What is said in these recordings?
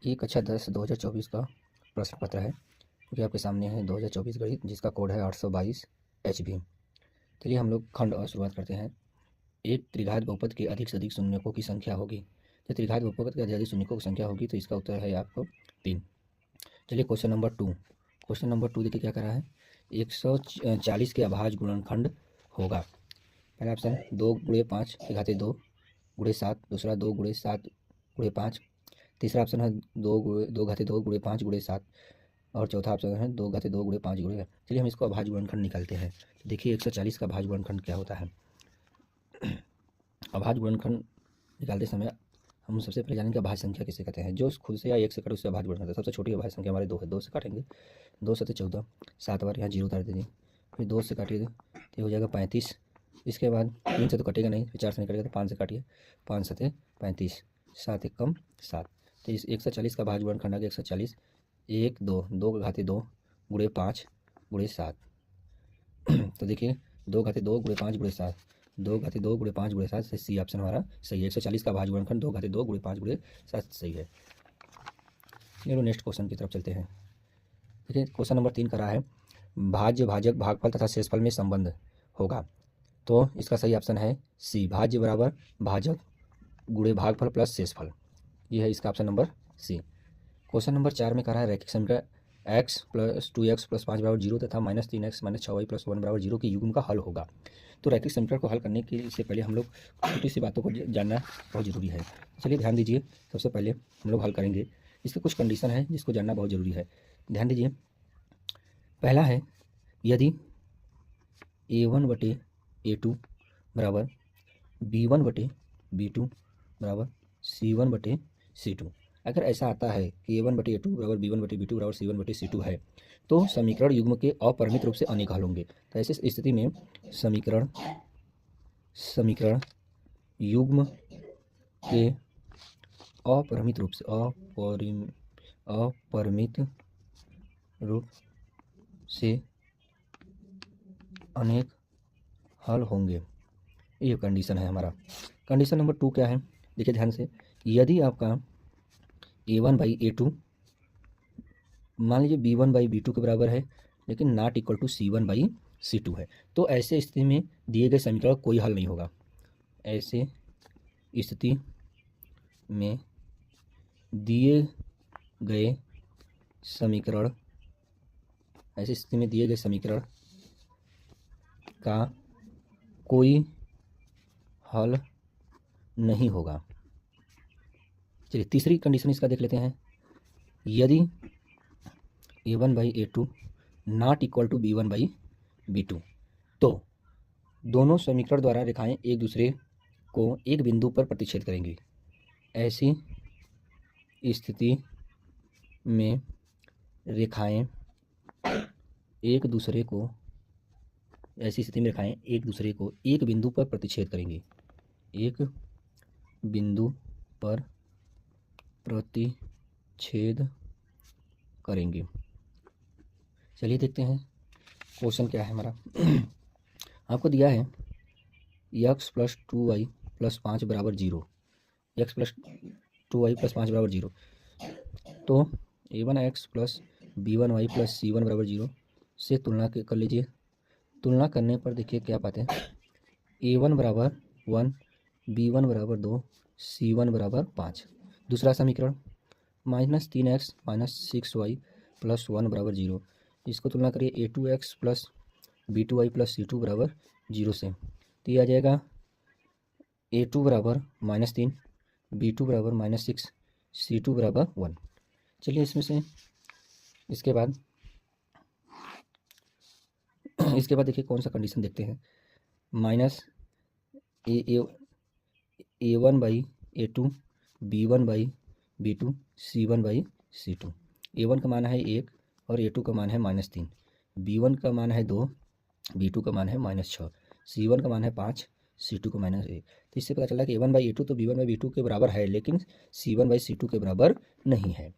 एक अच्छा 10/2024 का प्रश्न पत्र है जो कि आपके सामने है 2024 गणित, जिसका कोड है 822 HB। चलिए हम लोग खंड और शुरुआत करते हैं। एक त्रिघात बहुपद के अधिक से अधिक शून्यकों की संख्या होगी। जब त्रिघात बहुपद के अधिक शून्यकों की संख्या होगी तो इसका उत्तर है आपको 3। चलिए क्वेश्चन नंबर 2 देखिए क्या करा है। 140 के अभाज्य गुणनखंड होगा। पहला ऑप्शन 2 × 5 की घाते 2 × 7, दूसरा 2 × 7 × 5, तीसरा ऑप्शन है 2 × 2 × 5 × 7 और चौथा ऑप्शन है 2 × 2 × 5 × 7। चलिए हम इसको अभाज्य गुणनखंड निकालते हैं। तो देखिए 140 का अभाज्य गुणनखंड क्या होता है। अभाज्य गुणनखंड निकालते समय हम सबसे पहले जानेंगे अभाज्य संख्या किसे कहते हैं। जो खुद से या एक से कटे उससे अभाज्य गुणनखंड है। सबसे छोटी अभाज्य संख्या हमारे 2 है, 2 से काटेंगे, 2 7 14, 7 बार यहाँ 0 उतार दीजिए, फिर 2 से काटिए तो हो जाएगा 35। इसके बाद 3 से तो कटेगा नहीं, फिर 4 से नहीं कटेगा तो 5 से काटिए, 5 7 35, 7 1 कम 7। तो इस 140 का अभाज्य गुणनखंड आ गया 140। 1 2 2 × 5 × 7। तो देखिए 2 × 2 × 5 × 7, 2 × 2 × 5 × 7 से सी ऑप्शन हमारा सही है। 140 का अभाज्य गुणनखंड 2 × 2 × 5 × 7 सही है। चलिए नेक्स्ट क्वेश्चन की तरफ चलते हैं। देखिए क्वेश्चन नंबर 3 करा है भाज्य भाजक भागफल तथा शेषफल में संबंध होगा। तो इसका सही ऑप्शन है सी, भाज्य बराबर भाजक गुणे भागफल प्लस शेषफल। ये है इसका option number C. Question number 4 में करा है रैखिक समीकरण x + 2x + 5 = 0 तथा -3x - 6y + 1 = 0 के युग्म का हल होगा। तो रैखिक समीकरण को हल करने के से पहले हम लोग छोटी सी बातों को जानना बहुत ज़रूरी है। चलिए ध्यान दीजिए, सबसे पहले हम लोग हल करेंगे। इसके कुछ कंडीशन है जिसको जानना बहुत ज़रूरी है। ध्यान दीजिए, पहला है यदि a1/a2 बराबर b1/b2 बराबर c1/c2। अगर ऐसा आता है कि a1/a2 बराबर b1/b2 बराबर c1/c2 है तो समीकरण युग्म के अपरिमित रूप से अनेक हल होंगे। तो ऐसी स्थिति में समीकरण युग्म के अपरिमित रूप से अनेक हल होंगे। ये कंडीशन है हमारा। कंडीशन नंबर 2 क्या है, देखिए ध्यान से। यदि आपका a1/a2 मान लीजिए b1/b2 के बराबर है लेकिन नॉट इक्वल टू c1/c2 है, तो ऐसे स्थिति में दिए गए समीकरण कोई हल नहीं होगा। ऐसे स्थिति में दिए गए समीकरण का कोई हल नहीं होगा। चलिए तीसरी कंडीशन इसका देख लेते हैं। यदि a1/a2 not equal to b1/b2 तो दोनों समीकरण द्वारा रेखाएं एक दूसरे को एक बिंदु पर प्रतिच्छेद करेंगी। ऐसी स्थिति में रेखाएं एक दूसरे को एक बिंदु पर प्रतिच्छेद करेंगी। एक बिंदु पर प्रतिच्छेद करेंगे। चलिए देखते हैं क्वेश्चन क्या है हमारा। आपको दिया है x + 2y + 5 = 0, x + 2y + 5 = 0। तो a1x + b1y + c1 = 0 से तुलना कर लीजिए। तुलना करने पर देखिए क्या पाते हैं, a1 = 1, b1 = 2, c1 = 5। दूसरा समीकरण -3x - 6y + 1 = 0। इसको तुलना करिए a2x + b2y + c2 = 0 से। तो ये आ जाएगा a2 = -3, b2 = -6, c2 = 1। चलिए इसमें से इसके बाद देखिए कौन सा कंडीशन देखते हैं। a1/a2 b1/b2 c1/c2। a1 का मान है 1 और a2 का मान है -3, b1 का मान है 2, b2 का मान है -6, c1 का मान है 5, c2 का मान है 1। तो इससे पता चला कि a1/a2 तो b1/b2 के बराबर है लेकिन c1/c2 के बराबर नहीं है।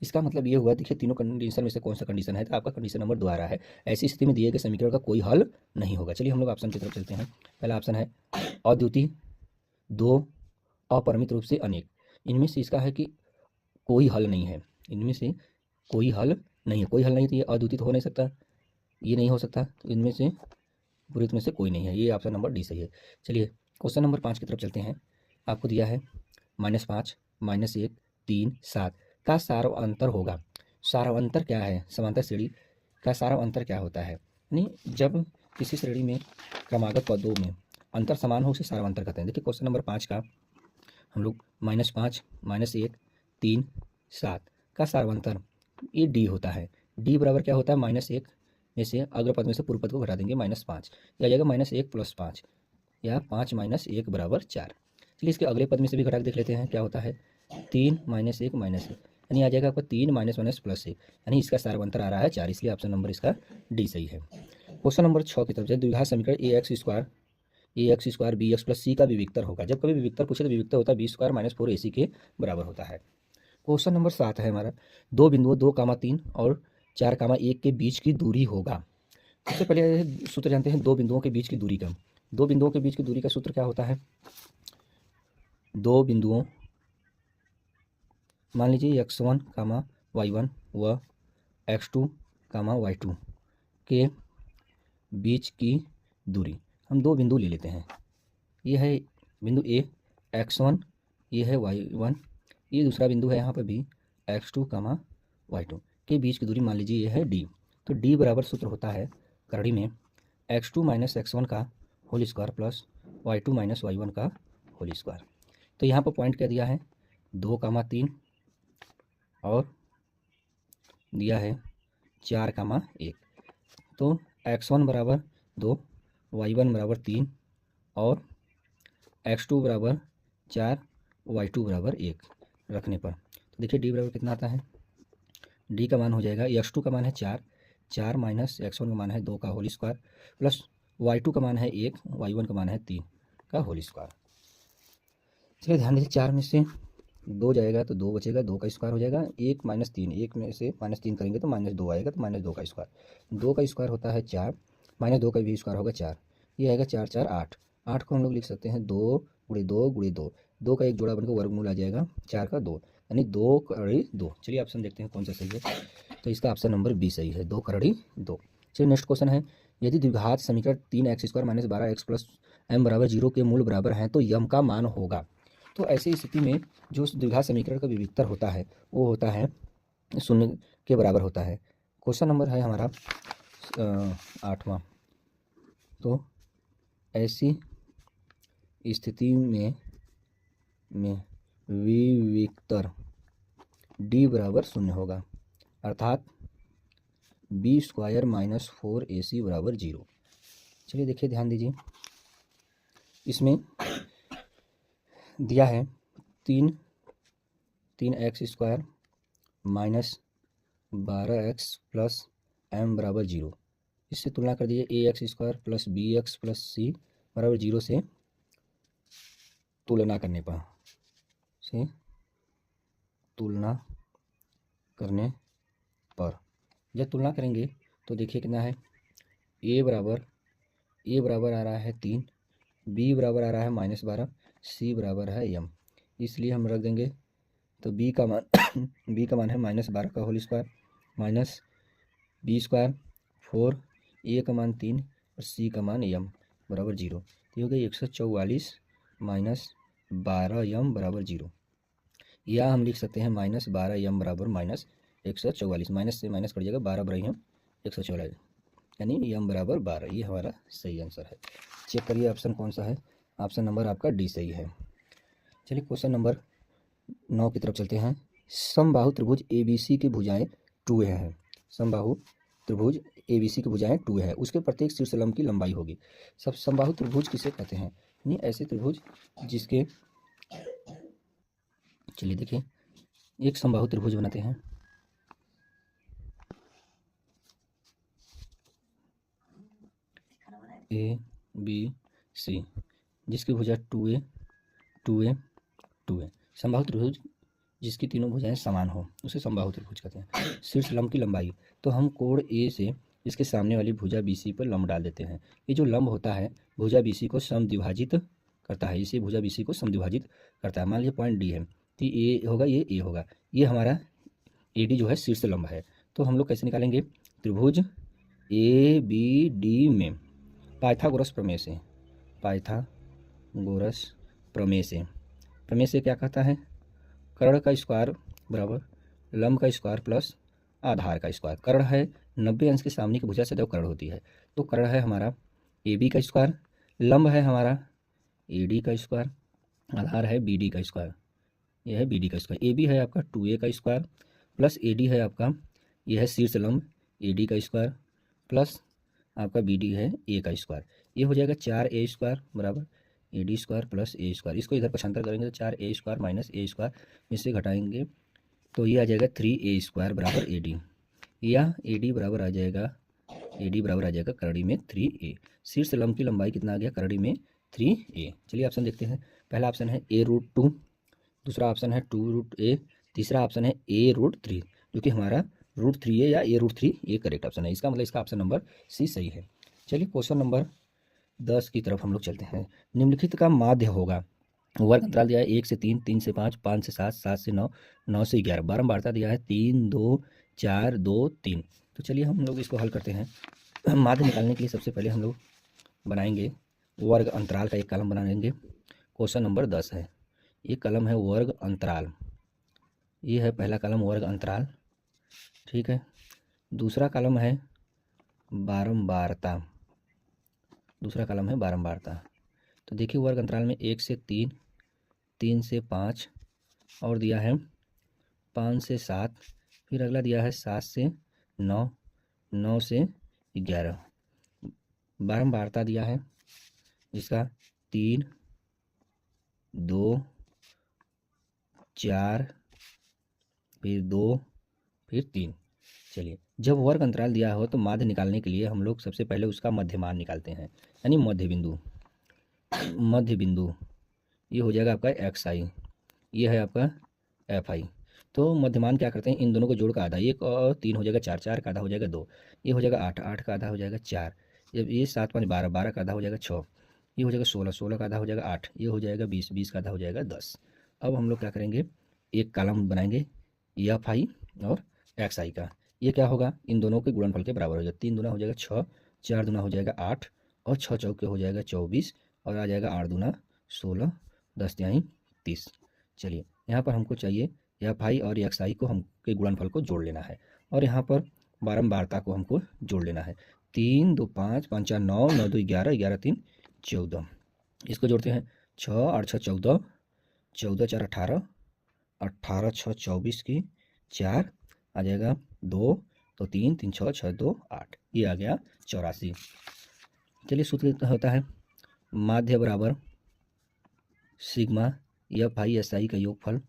इसका मतलब ये हुआ, देखिए तीनों कंडीशन में से कौन सा कंडीशन है, तो आपका कंडीशन नंबर 2 आ रहा है। ऐसी स्थिति में दिए गए समीकरण का कोई हल नहीं होगा। चलिए हम लोग ऑप्शन की तरफ चलते हैं। पहला ऑप्शन है अद्वितीय, 2 अपरिमित रूप से अनेक। इनमें से इसका है कि कोई हल नहीं है, इनमें से कोई हल नहीं है। कोई हल नहीं तो ये अद्वितीय हो नहीं सकता, ये नहीं हो सकता, तो इनमें से विपरीत में से कोई नहीं है। ये ऑप्शन नंबर डी सही है। चलिए क्वेश्चन नंबर 5 की तरफ चलते हैं। आपको दिया है -5, -1, 3, 7 का सारांतर होगा। सारांतर क्या है? समांतर श्रेणी का सारांतर क्या होता है? यानी जब किसी श्रेणी में क्रमागत पदों में अंतर समान हो उसे सारांतर कहते हैं। देखिए क्वेश्चन नंबर 5 का हम लोग -5, -1, 3, 7 का सारांतर ये डी होता है। डी बराबर क्या होता है? -1 में से अग्र पद में से पूर्व पद को घटा देंगे -5, या जाएगा -1 + 5 या 5 - 1 = 4। चलिए इसके अगले पद में से भी घटा के देख लेते हैं क्या होता है। 3 - 1 - 1 यानी आ जाएगा आपका 3 - -1 यानी इसका सारांतर आ रहा है 4, इसलिए ऑप्शन नंबर इसका डी सही है। क्वेश्चन नंबर 6 की तरफ से द्विघात समीकरण ax² bx + c का विविक्तर होगा। जब कभी विविक्तर पूछे तो विविक्तर होता है b² - 4ac के बराबर होता है। क्वेश्चन नंबर 7 है हमारा, दो बिंदुओं 2, 3 और 4, 1 के बीच की दूरी होगा। सबसे पहले सूत्र जानते हैं दो बिंदुओं के बीच की दूरी का। दो बिंदुओं के बीच की दूरी का सूत्र क्या होता है? दो बिंदुओं, मान लीजिए x1, y1 व x2, y2 के बीच की दूरी। हम दो बिंदु ले लेते हैं, ये है बिंदु ए x1, ये है y1, ये दूसरा बिंदु है यहाँ पर भी x2, y2 के बीच की दूरी मान लीजिए ये है d। तो d बराबर सूत्र होता है करड़ी में x2 - x1 का whole square plus y2 - y1 का होल स्क्वायर। तो यहाँ पर पॉइंट क्या दिया है? 2, 3 और दिया है 4, 1। तो x1 बराबर 2, y1 बराबर 3 और x2 बराबर 4, y2 बराबर 1 रखने पर तो देखिए d बराबर कितना आता है? d का मान हो जाएगा, x2 का मान है 4 - x1 का मान है 2 का होल स्क्वायर प्लस y2 का मान है 1, y1 का मान है 3 का होल स्क्वायर। चलिए ध्यान दीजिए, 4 में से 2 जाएगा तो 2 बचेगा, 2 का स्क्वायर हो जाएगा। 1 - 3, 1 में से -3 करेंगे तो -2 आएगा, तो -2 का स्क्वायर। 2 का स्क्वायर होता है 4, -2 का भी स्क्वायर होगा 4, ये आएगा 4, 4, 8। 8 को हम लोग लिख सकते हैं 2 × 2 × 2, 2 का एक जोड़ा बनकर वर्गमूल आ जाएगा 4 का 2, यानी 2 × 2। चलिए ऑप्शन देखते हैं कौन सा सही है। तो इसका ऑप्शन नंबर बी सही है, 2 × 2। चलिए नेक्स्ट क्वेश्चन है, यदि द्विघात समीकरण 3x² - 12x + m = 0 के मूल बराबर हैं तो यम का मान होगा। तो ऐसी स्थिति में जो द्विघात समीकरण का विविक्तर होता है वो होता है 0 के बराबर होता है। क्वेश्चन नंबर है हमारा 8वां। तो ऐसी स्थिति में विविक्तर d बराबर 0 होगा, अर्थात b² - 4ac बराबर 0। चलिए देखिए, ध्यान दीजिए, इसमें दिया है 3x² - 12x + m = 0। इससे तुलना कर दीजिए ax² + bx + c = 0 से तुलना करने पर जब तुलना करेंगे तो देखिए कितना है। a बराबर आ रहा है 3, b बराबर आ रहा है -12, c बराबर है m, इसलिए हम रख देंगे। तो b का मान b का मान है -12 का whole square minus b² 4, a का मान 3 और c का मान m बराबर 0। तो हो गया 144 - 12m बराबर 0, या हम लिख सकते हैं -12m बराबर -144। माइनस से माइनस कट जाएगा, 12 बराबर 144, यानी m बराबर 12। ये हमारा सही आंसर है। चेक करिए ऑप्शन कौन सा है। ऑप्शन नंबर आपका डी सही है। चलिए क्वेश्चन नंबर 9 की तरफ चलते हैं। समबाहु त्रिभुज ABC की भुजाएं 2a हैं। समबाहु त्रिभुज ABC की भुजाएं 2a है, उसके प्रत्येक शीर्ष लंब की लंबाई होगी। सब समबाहु त्रिभुज किसे कहते हैं? यानी ऐसे त्रिभुज जिसके, चलिए देखिए, एक समबाहु त्रिभुज बनाते हैं। ABC जिसकी भुजा 2a 2a 2a। समबाहु त्रिभुज जिसकी तीनों भुजाएं समान हो उसे समबाहु त्रिभुज कहते हैं। शीर्ष लंब की लंबाई, तो हम कोण ए से इसके सामने वाली भुजा BC पर लंब डाल देते हैं। ये जो लंब होता है भुजा BC को समद्विभाजित करता है, इसे भुजा BC को समद्विभाजित करता है। मान लीजिए पॉइंट डी है, तो ए होगा, ये ए होगा, ये हमारा ए डी जो है शीर्ष लंब है। तो हम लोग कैसे निकालेंगे, त्रिभुज ए बी डी में पाइथागोरस प्रमेय से, पाइथागोरस प्रमेय से क्या कहता है, कर्ण का स्क्वायर बराबर लंब का स्क्वायर प्लस आधार का स्क्वायर। कर्ण है 90 अंश के सामने की भुजा सदैव कर्ण होती है, तो कर्ण है हमारा ए बी का स्क्वायर, लंब है हमारा ए डी का स्क्वायर, आधार है बी डी का स्क्वायर, यह है बी डी का स्क्वायर। ए बी है आपका 2a का स्क्वायर प्लस ए डी है आपका, यह है शीर्ष लंब ए डी का स्क्वायर प्लस आपका बी डी है ए का स्क्वायर। ये हो जाएगा 4a स्क्वायर बराबर A D square plus A square. इसको इधर पक्षांतर करेंगे तो 4a स्क्वायर माइनस ए स्क्वायर में से घटाएंगे तो ये आ जाएगा 3a स्क्वायर बराबर ए डी, या ए डी बराबर आ जाएगा, ए डी बराबर आ जाएगा करड़ी में 3a। शीर्ष लंब की लंबाई कितना आ गया करड़ी में 3a। चलिए ऑप्शन देखते हैं। पहला ऑप्शन है a√2, दूसरा ऑप्शन है 2√a, तीसरा ऑप्शन है a√3, जो कि हमारा √3a या a√3 ये करेक्ट ऑप्शन है। इसका मतलब इसका ऑप्शन नंबर सी सही है। चलिए क्वेश्चन नंबर 10 की तरफ हम लोग चलते हैं। निम्नलिखित का माध्य होगा, वर्ग अंतराल दिया है 1 से 3, 3 से 5, 5 से 7, 7 से 9, 9 से 11, बारंबारता दिया है 3, 2, 4, 2, 3। तो चलिए हम लोग इसको हल करते हैं। माध्य निकालने के लिए सबसे पहले हम लोग बनाएंगे वर्ग अंतराल का एक कॉलम बनाएंगे। क्वेश्चन नंबर 10 है, ये कॉलम है वर्ग अंतराल, ये है पहला कॉलम वर्ग अंतराल, ठीक है। दूसरा कॉलम है बारंबारता, दूसरा कॉलम है बारंबारता। तो देखिए वर्ग अंतराल में 1 से 3, 3 से 5 और दिया है 5 से 7, फिर अगला दिया है 7 से 9, 9 से 11। बारंबारता दिया है इसका 3, 2, 4, फिर 2, फिर 3। चलिए जब वर्ग अंतराल दिया हो तो माध्य निकालने के लिए हम लोग सबसे पहले उसका मध्यमान निकालते हैं, यानी मध्य बिंदु। मध्य बिंदु ये हो जाएगा आपका एक्स आई, ये है आपका एफ आई। तो मध्यमान क्या करते हैं, इन दोनों को जोड़ का आधा, 1 और 3 हो जाएगा 4, 4 का आधा हो जाएगा 2, ये हो जाएगा 8, 8 का आधा हो जाएगा 4, जब ये 7, 5, 12, 12 का आधा हो जाएगा 6, ये हो जाएगा 16, 16 का आधा हो जाएगा 8, ये हो जाएगा 20, 20 का आधा हो जाएगा 10। अब हम लोग क्या करेंगे, एक कॉलम बनाएंगे एफ आई और एक्स आई का। ये क्या होगा, इन दोनों के गुणनफल के बराबर हो जाएगा। 3 दूना हो जाएगा 6, 4 दूना हो जाएगा 8 और 6 चौके हो जाएगा 24 और आ जाएगा 8 दूना 16, 10 तिहाई 30। चलिए यहाँ पर हमको चाहिए एफ आई और एक्स आई को हम के गुणनफल को जोड़ लेना है और यहाँ पर बारंबारता को हमको जोड़ लेना है। 3, 2, 5, 5, 4, 9, 9, 2, 11, 11, 3, 14। इसको जोड़ते हैं 6, 8, 6, 14, 14, 4, 18, 18, 6, 24 की 4 आ जाएगा 2, तो 3, 3, 6, 6, 2, 8, ये आ गया 84। चलिए सूत्र होता है माध्य बराबर sigma F I S I का योगफल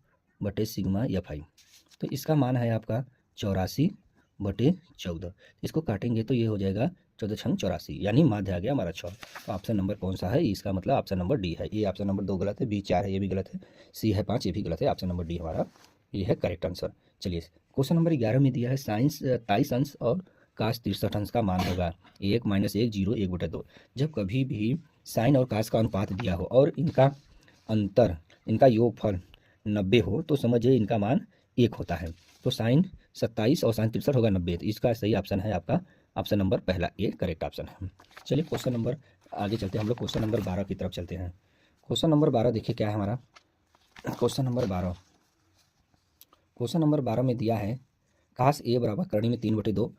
बटे सिग्मा एफ आई। तो इसका मान है आपका 84/14। इसको काटेंगे तो ये हो जाएगा 14 छंग 84, यानी माध्य आ गया हमारा 6। तो ऑप्शन नंबर कौन सा है, इसका मतलब ऑप्शन नंबर डी है। ये ऑप्शन नंबर 2 गलत है, बी 4 है ये भी गलत है, सी है 5 ये भी गलत है। ऑप्शन नंबर डी हमारा ये है करेक्ट आंसर। चलिए क्वेश्चन नंबर 11 में दिया है साइंस 23 अंश और काश 63 अंश का मान होगा 1 - 1 0 1/2। जब कभी भी साइन और काश का अनुपात दिया हो और इनका अंतर, इनका योगफल 90 हो तो समझिए इनका मान 1 होता है। तो साइन 27 और साइन 63 होगा 90, तो इसका सही ऑप्शन है आपका ऑप्शन नंबर पहला ए करेक्ट ऑप्शन है। चलिए क्वेश्चन नंबर आगे चलते हैं, हम लोग क्वेश्चन नंबर 12 की तरफ चलते हैं। क्वेश्चन नंबर 12 देखिए क्या है हमारा, क्वेश्चन नंबर 12। क्वेश्चन नंबर 12 में दिया है काश ए बराबर करणी में 3/2,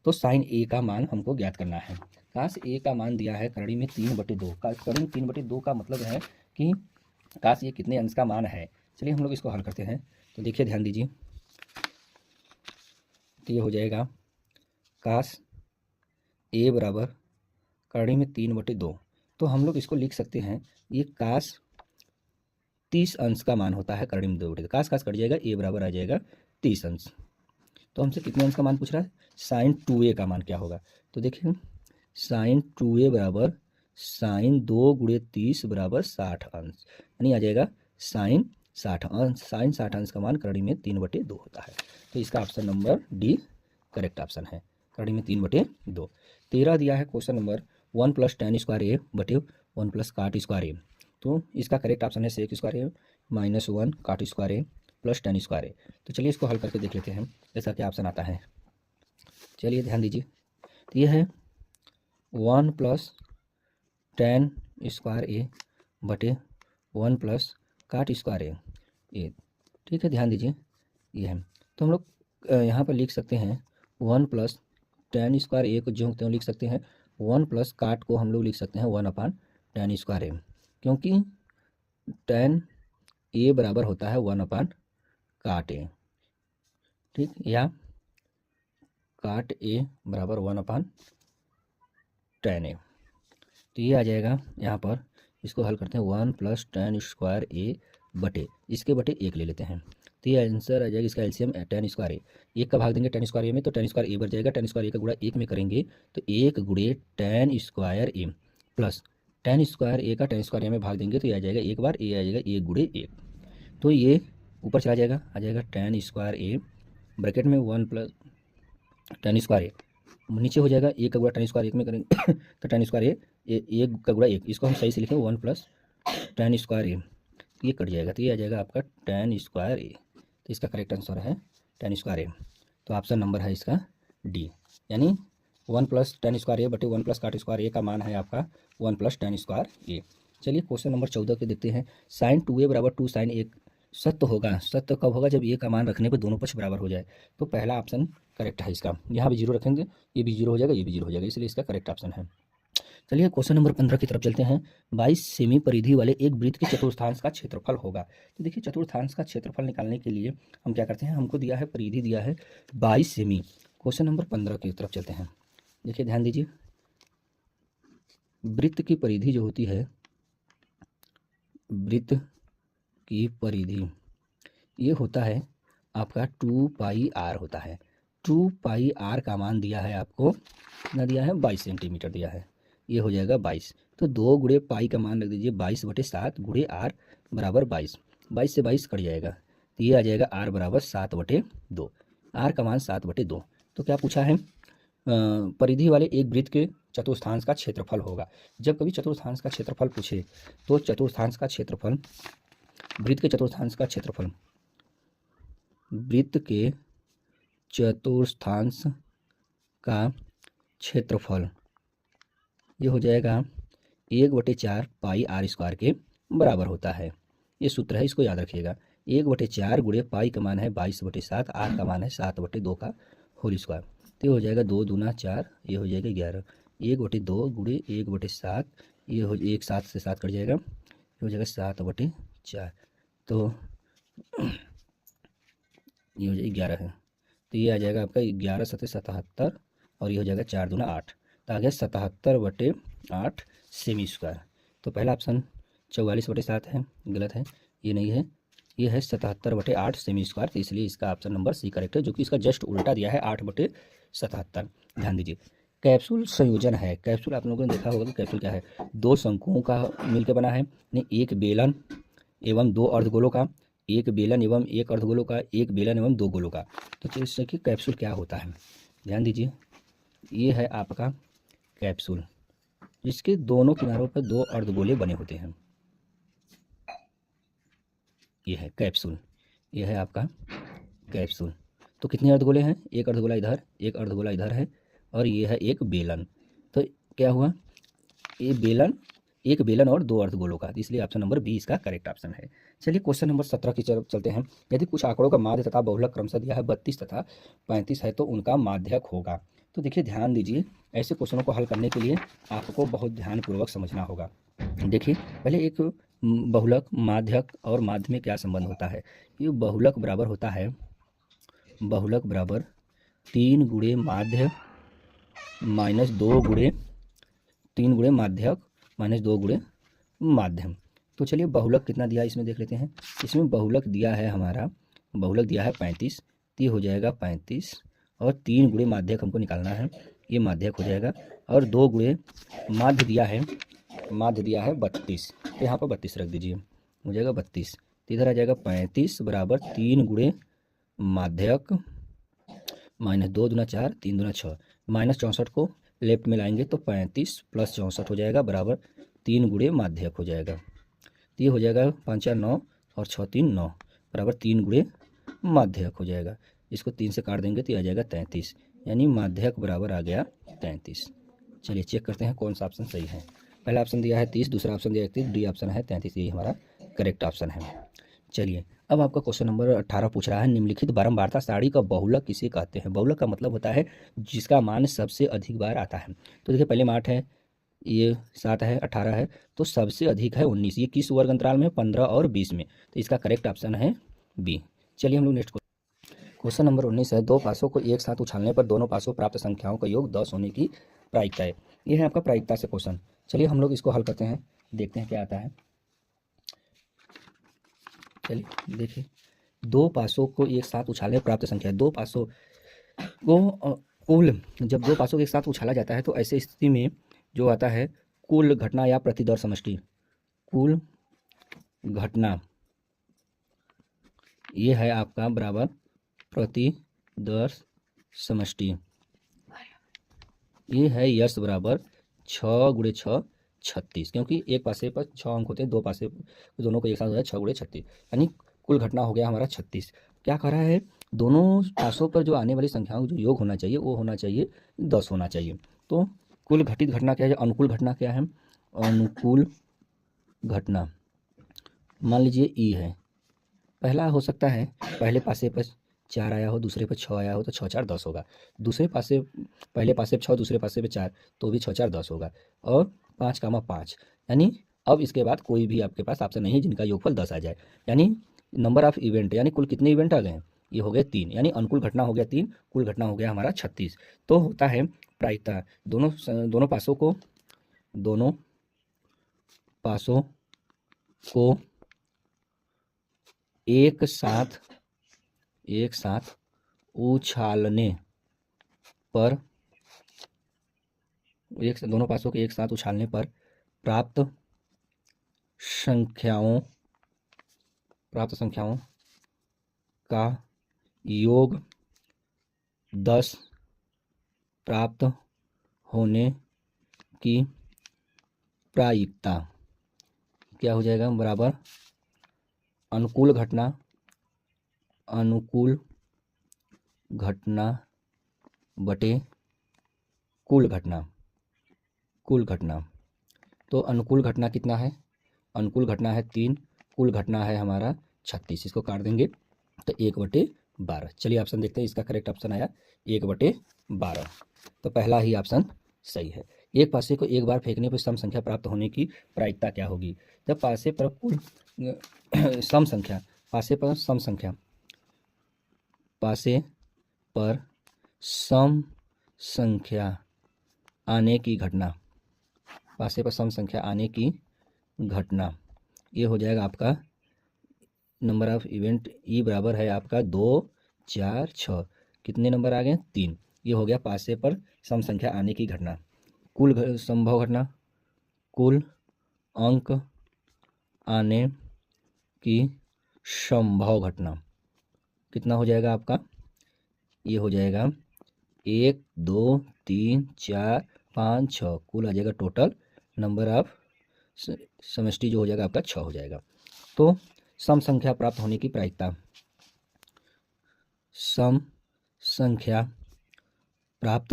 तो साइन ए का मान हमको ज्ञात करना है। काश ए का मान दिया है करणी में 3/2, करणी में 3/2 का मतलब है कि काश ये कितने अंश का मान है। चलिए हम लोग इसको हल करते हैं। तो देखिए ध्यान दीजिए, तो ये हो जाएगा काश ए बराबर करणी में 3/2, तो हम लोग इसको लिख सकते हैं ये काश 30 अंश का मान होता है करणी में 2/2। काश काश कट जाएगा, ए बराबर आ जाएगा 30 अंश। तो हमसे कितने अंश का मान पूछ रहा है, साइन 2a का मान क्या होगा। तो देखिए साइन 2a बराबर साइन 2 × 30 बराबर 60 अंश, यानी आ जाएगा साइन 60 अंश। साइन 60 अंश का मान करणी में 3/2 होता है। तो इसका option number D correct option है, करणी में 3/2। 13 दिया है क्वेश्चन नंबर 1 + tan² a बटे 1 + cot² a। तो इसका करेक्ट ऑप्शन है sec² a -1 cot² a plus ten square a. तो चलिए इसको हल करके देख लेते हैं इसका क्या ऑप्शन आता है। चलिए ध्यान दीजिए, तो ये है 1 प्लस टेन स्क्वायर ए बटे 1 प्लस काट स्क्वायर ए। ठीक है, ध्यान दीजिए ये है। तो हम लोग यहाँ पर लिख सकते हैं 1 प्लस टेन स्क्वायर ए को जो त्यों लिख सकते हैं, 1 प्लस काट को हम लोग लिख सकते हैं 1 अपान टेन स्क्वायर ए, क्योंकि टेन ए बराबर होता है 1 अपान काट ए। ठीक, या काट ए बराबर 1 अपान टेन ए। तो ये आ जाएगा यहाँ पर, इसको हल करते हैं 1 प्लस टेन स्क्वायर ए बटे इसके बटे 1 ले लेते हैं। तो ये आंसर आ जाएगा इसका एलसीएम टेन स्क्वायर ए। 1 का भाग देंगे टेन स्क्वायर ए में तो टेन स्क्वायर ए बच जाएगा। टेन स्क्वायर ए का गुणा 1 में करेंगे तो 1 गुणे टेन स्क्वायर ए प्लस टेन स्क्वायर ए का टेन स्क्वायर ए में भाग देंगे तो ये आ जाएगा एक बार ए आ जाएगा 1 गुणे 1। तो ये ऊपर चला जाएगा, आ जाएगा टेन स्क्वायर ए ब्रैकेट में 1 प्लस टेन स्क्वायर ए, नीचे हो जाएगा 1 का गुणा टेन स्क्वायर 1 में करेंगे तो टेन स्क्वायर ए 1 का गुणा 1, इसको हम सही से लिखें 1 प्लस टेन स्क्वायर ए, ये कट जाएगा तो ये आ जाएगा आपका टेन स्क्वायर ए। तो इसका करेक्ट आंसर है टेन स्क्वायर ए। तो ऑप्शन नंबर है इसका डी, यानी 1 प्लस टेन स्क्वायर ए बटे 1 प्लस काट स्क्वायर ए का मान है आपका 1 प्लस टेन स्क्वायर ए। चलिए क्वेश्चन नंबर 14 के देखते हैं। साइन 2a बराबर 2 साइन ए सत्य होगा। सत्य कब होगा? जब ए का मान रखने पर दोनों पक्ष बराबर हो जाए। तो पहला ऑप्शन करेक्ट है इसका। यहाँ भी जीरो रखेंगे, ये भी जीरो हो जाएगा, ये भी जीरो हो जाएगा, इसलिए इसका करेक्ट ऑप्शन है। चलिए क्वेश्चन नंबर 15 की तरफ चलते हैं। 22 सेमी परिधि वाले एक वृत्त के चतुर्थांश का क्षेत्रफल होगा। तो देखिए चतुर्थांश का क्षेत्रफल निकालने के लिए हम क्या करते हैं, हमको दिया है परिधि दिया है 22 सेमी। क्वेश्चन नंबर 15 की तरफ चलते हैं। देखिए ध्यान दीजिए, वृत्त की परिधि जो होती है, वृत्त की परिधि ये होता है आपका 2 पाई आर होता है। 2 पाई आर का मान दिया है आपको, कितना दिया है? 22 सेंटीमीटर दिया है। ये हो जाएगा 22। तो 2 गुणे पाई का मान रख दीजिए 22 बटे 7 गुणे आर बराबर 22। 22 से 22 कट जाएगा तो ये आ जाएगा आर बराबर 7 बटे 2। आर का मान 7 बटे 2। तो क्या पूछा है? परिधि वाले एक वृत्त के चतुर्थांश का क्षेत्रफल होगा। जब कभी चतुर्थांश का क्षेत्रफल पूछे तो चतुर्थांश का क्षेत्रफल, वृत्त के चतुर्थांश का क्षेत्रफल, वृत्त के चतुर्थांश का क्षेत्रफल ये हो जाएगा 1/4 पाई आर स्क्वायर के बराबर होता है। ये सूत्र है, इसको याद रखिएगा। 1/4 गुणे पाई का मान है 22/7, आर का मान है 7/2 का होल स्क्वायर। तो ये हो जाएगा 2 दूना 4, ये हो जाएगा 11। 1/2 गुणे 1/7, ये हो 1 7 से 7 कट जाएगा, ये हो जाएगा 7/4। तो ये हो जाएगा 11 है। तो ये आ जाएगा आपका 11 7 77 और ये हो जाएगा 4 दूना 8। तो आ गया 77/8 सेमी स्क्वायर। तो पहला ऑप्शन 44/7 है, गलत है, ये नहीं है, ये है 77/8 सेमी स्क्वायर। तो इसलिए इसका ऑप्शन नंबर सी करेक्ट है, जो कि इसका जस्ट उल्टा दिया है 8/77। ध्यान दीजिए, कैप्सूल संयोजन है। कैप्सूल आप लोगों ने देखा होगा कि कैप्सूल क्या है? 2 शंकुओं का मिलकर बना है, एक बेलन एवं 2 अर्धगोलों का, एक बेलन एवं 1 अर्धगोलों का, एक बेलन एवं 2 गोलों का। तो इससे कि कैप्सूल क्या होता है, ध्यान दीजिए, ये है आपका कैप्सूल, जिसके दोनों किनारों पर 2 अर्धगोले बने होते हैं। ये है कैप्सूल, ये है आपका कैप्सूल। तो कितने अर्धगोले हैं? एक अर्धगोला इधर, एक अर्धगोला इधर है, और ये है एक बेलन। तो क्या हुआ? ये बेलन, एक बेलन और 2 अर्धगोलों का, इसलिए ऑप्शन नंबर बी इसका करेक्ट ऑप्शन है। चलिए क्वेश्चन नंबर 17 की तरफ चलते हैं। यदि कुछ आंकड़ों का माध्य तथा बहुलक क्रमशः दिया है 32 तथा 35 है तो उनका माध्यक होगा। तो देखिए ध्यान दीजिए, ऐसे क्वेश्चनों को हल करने के लिए आपको बहुत ध्यानपूर्वक समझना होगा। देखिए पहले एक बहुलक, माध्यक और माध्य में क्या संबंध होता है। ये बहुलक बराबर होता है, बहुलक बराबर 3 गुणे माध्य माइनस 2 गुणे 3 गुणे माध्यक माइनस 2 गुणे माध्यम। तो चलिए बहुलक कितना दिया इसमें देख लेते हैं। इसमें बहुलक दिया है हमारा, बहुलक दिया है 35, ये हो जाएगा 35, और 3 गुणे माध्यक हमको निकालना है, ये माध्यक हो जाएगा, और 2 गुणे माध्य दिया है, माध्य दिया है 32, तो यहाँ पर 32 रख दीजिए, हो जाएगा 32। तो इधर आ जाएगा 35 बराबर 3 गुणे माध्यक माइनस 2 दूना 4, 3 दूना 6, माइनस 64 को लेफ्ट में लाएंगे तो 35 प्लस 64 हो जाएगा बराबर 3 गुणे माध्यक हो जाएगा। तो ये हो जाएगा 5 4 9 और 6 3 9 बराबर 3 गुणे माध्यक हो जाएगा। इसको 3 से काट देंगे तो ये आ जाएगा 33, यानी माध्यक बराबर आ गया 33। चलिए चेक करते हैं कौन सा ऑप्शन सही है। पहला ऑप्शन दिया है 30, दूसरा ऑप्शन दिया है 31, डी ऑप्शन है 33, यही हमारा करेक्ट ऑप्शन है। चलिए अब आपका क्वेश्चन नंबर 18 पूछ रहा है, निम्नलिखित बारंबारता सारणी का बहुलक किसे कहते हैं। बहुलक का मतलब होता है जिसका मान सबसे अधिक बार आता है। तो देखिए पहले में 8 है, ये 7 है, 18 है, तो सबसे अधिक है 19। ये किस वर्ग अंतराल में? 15 और 20 में। तो इसका करेक्ट ऑप्शन है बी। चलिए हम लोग नेक्स्ट क्वेश्चन नंबर 19 है, दो पासों को एक साथ उछालने पर दोनों पासों प्राप्त संख्याओं का योग 10 होने की प्रायिकता है। ये है आपका प्रायिकता से क्वेश्चन। चलिए हम लोग इसको हल करते हैं, देखते हैं क्या आता है। चलिए देखिए, दो पासों को एक साथ उछालने प्राप्त संख्या, दो पासों को कुल, जब दो पासों को एक साथ उछाला जाता है तो ऐसे स्थिति में जो आता है कुल घटना या प्रतिदर समष्टि, कुल घटना ये है आपका बराबर प्रतिदर समष्टि। ये है यश बराबर 6 गुणे 6 36, क्योंकि एक पासे पर 6 अंक होते हैं, दो पासे दोनों को एक साथ हो जाए 6 गुणे 36, यानी कुल घटना हो गया हमारा 36। क्या कह रहा है? दोनों पासों पर जो आने वाली संख्याओं का जो योग होना चाहिए वो होना चाहिए 10 होना चाहिए। तो कुल घटित घटना क्या है? अनुकूल घटना क्या है? अनुकूल घटना मान लीजिए ई है। पहला हो सकता है पहले पासे पर 4 आया हो, दूसरे पर 6 आया हो, तो 6 4 10 होगा। दूसरे पासे, पहले पासे पर 6, दूसरे पासे पर 4, तो भी 6 4 10 होगा। और 5 कामा 5, यानी अब इसके बाद कोई भी आपके पास ऑप्शन नहीं है जिनका योगफल 10 आ जाए। यानी नंबर ऑफ इवेंट, यानी कुल कितने इवेंट आ गए हैं? ये हो गए 3, यानी अनुकूल घटना हो गया 3, कुल घटना हो गया हमारा 36। तो होता है प्रायिकता, दोनों पासों को एक साथ उछालने पर, दोनों पासों के एक साथ उछालने पर प्राप्त संख्याओं का योग 10 प्राप्त होने की प्रायिकता क्या हो जाएगा? बराबर अनुकूल घटना बटे कुल घटना। तो अनुकूल घटना कितना है? अनुकूल घटना है 3, कुल घटना है हमारा 36। इसको काट देंगे तो 1/12। चलिए ऑप्शन देखते हैं, इसका करेक्ट ऑप्शन आया 1/12। तो पहला ही ऑप्शन सही है। एक पासे को एक बार फेंकने पर सम संख्या प्राप्त होने की प्रायिकता क्या होगी? जब पासे पर कुल सम संख्या, पासे पर सम संख्या आने की घटना, पासे पर सम संख्या आने की घटना, ये हो जाएगा आपका नंबर ऑफ इवेंट ई बराबर है आपका 2 4 6। कितने नंबर आ गए? 3। ये हो गया पासे पर सम संख्या आने की घटना। कुल संभव घटना, कुल अंक आने की संभव घटना कितना हो जाएगा आपका? ये हो जाएगा 1 2 3 4 5 6, कुल आ जाएगा टोटल नंबर ऑफ समष्टि जो हो जाएगा आपका 6 हो जाएगा। तो सम संख्या प्राप्त होने की प्रायिकता, सम संख्या प्राप्त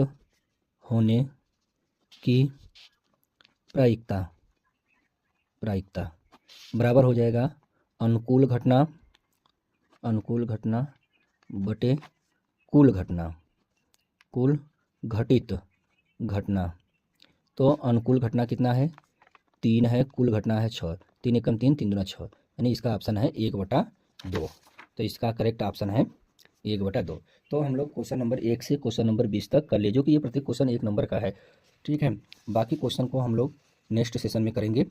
होने की प्रायिकता बराबर हो जाएगा अनुकूल घटना बटे कुल घटित घटना। तो अनुकूल घटना कितना है? 3 है, कुल घटना है 6। 3 एकम 3, 3 दूना 6, यानी इसका ऑप्शन है 1/2। तो इसका करेक्ट ऑप्शन है 1/2। तो हम लोग क्वेश्चन नंबर 1 से क्वेश्चन नंबर 20 तक कर लिए, जो कि ये प्रत्येक क्वेश्चन 1 नंबर का है। ठीक है, बाकी क्वेश्चन को हम लोग नेक्स्ट सेशन में करेंगे।